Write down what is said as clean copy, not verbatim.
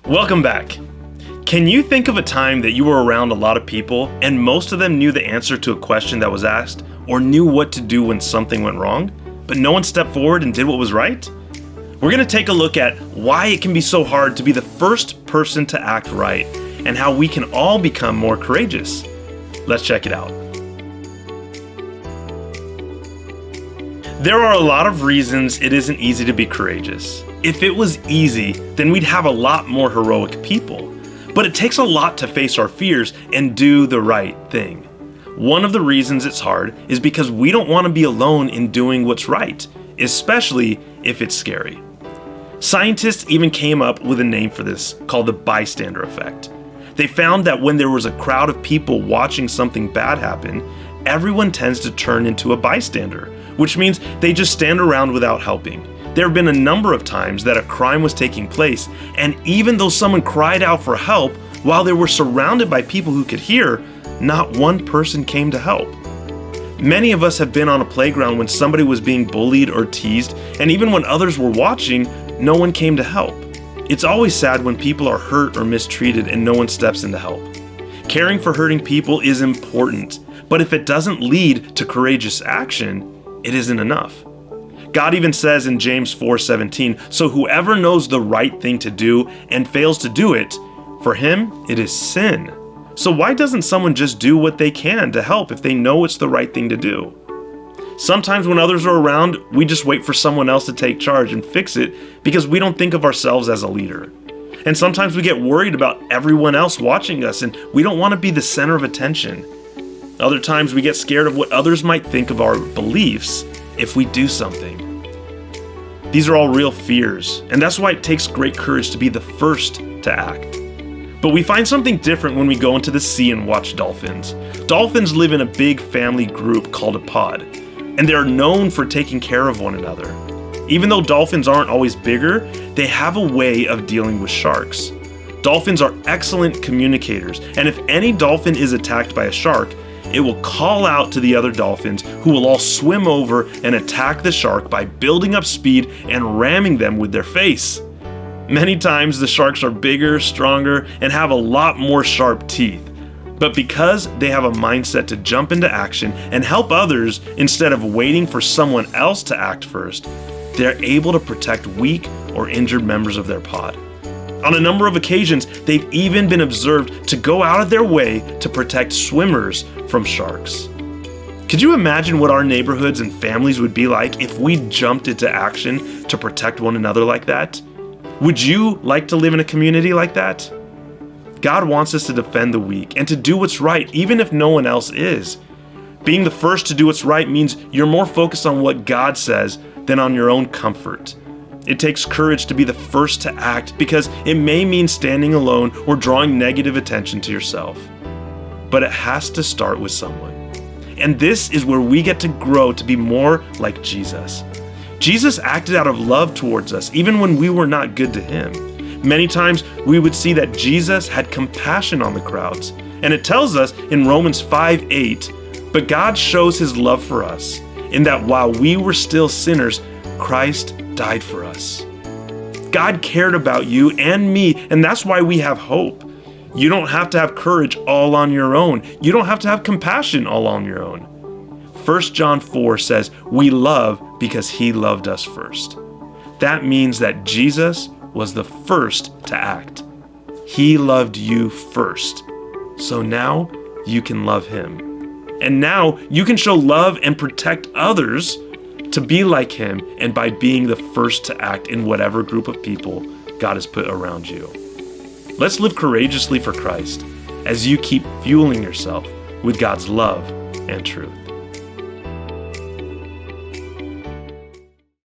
Welcome back. Can you think of a time that you were around a lot of people and most of them knew the answer to a question that was asked or knew what to do when something went wrong, but no one stepped forward and did what was right? We're going to take a look at why it can be so hard to be the first person to act right and how we can all become more courageous. Let's check it out. There are a lot of reasons it isn't easy to be courageous. If it was easy, then we'd have a lot more heroic people. But it takes a lot to face our fears and do the right thing. One of the reasons it's hard is because we don't want to be alone in doing what's right, especially if it's scary. Scientists even came up with a name for this called the bystander effect. They found that when there was a crowd of people watching something bad happen, everyone tends to turn into a bystander, which means they just stand around without helping. There have been a number of times that a crime was taking place, and even though someone cried out for help, while they were surrounded by people who could hear, not one person came to help. Many of us have been on a playground when somebody was being bullied or teased, and even when others were watching, no one came to help. It's always sad when people are hurt or mistreated and no one steps in to help. Caring for hurting people is important, but if it doesn't lead to courageous action, it isn't enough. God even says in James 4:17, "So whoever knows the right thing to do and fails to do it, for him it is sin." So why doesn't someone just do what they can to help if they know it's the right thing to do? Sometimes when others are around, we just wait for someone else to take charge and fix it because we don't think of ourselves as a leader. And sometimes we get worried about everyone else watching us and we don't want to be the center of attention. Other times we get scared of what others might think of our beliefs if we do something. These are all real fears, and that's why it takes great courage to be the first to act. But we find something different when we go into the sea and watch dolphins. Dolphins live in a big family group called a pod, and they are known for taking care of one another. Even though dolphins aren't always bigger, they have a way of dealing with sharks. Dolphins are excellent communicators, and if any dolphin is attacked by a shark, it will call out to the other dolphins who will all swim over and attack the shark by building up speed and ramming them with their face. Many times the sharks are bigger, stronger, and have a lot more sharp teeth. But because they have a mindset to jump into action and help others instead of waiting for someone else to act first, they're able to protect weak or injured members of their pod. On a number of occasions, they've even been observed to go out of their way to protect swimmers from sharks. Could you imagine what our neighborhoods and families would be like if we jumped into action to protect one another like that? Would you like to live in a community like that? God wants us to defend the weak and to do what's right, even if no one else is. Being the first to do what's right means you're more focused on what God says than on your own comfort. It takes courage to be the first to act because it may mean standing alone or drawing negative attention to yourself. But it has to start with someone. And this is where we get to grow to be more like Jesus. Jesus acted out of love towards us, even when we were not good to him. Many times we would see that Jesus had compassion on the crowds. And it tells us in Romans 5:8, "But God shows his love for us, in that while we were still sinners, Christ died for us." God cared about you and me, and that's why we have hope. You don't have to have courage all on your own. You don't have to have compassion all on your own. 1 John 4 says, "We love because he loved us first." That means that Jesus was the first to act. He loved you first. So now you can love him. And now you can show love and protect others to be like him, and by being the first to act in whatever group of people God has put around you. Let's live courageously for Christ as you keep fueling yourself with God's love and truth.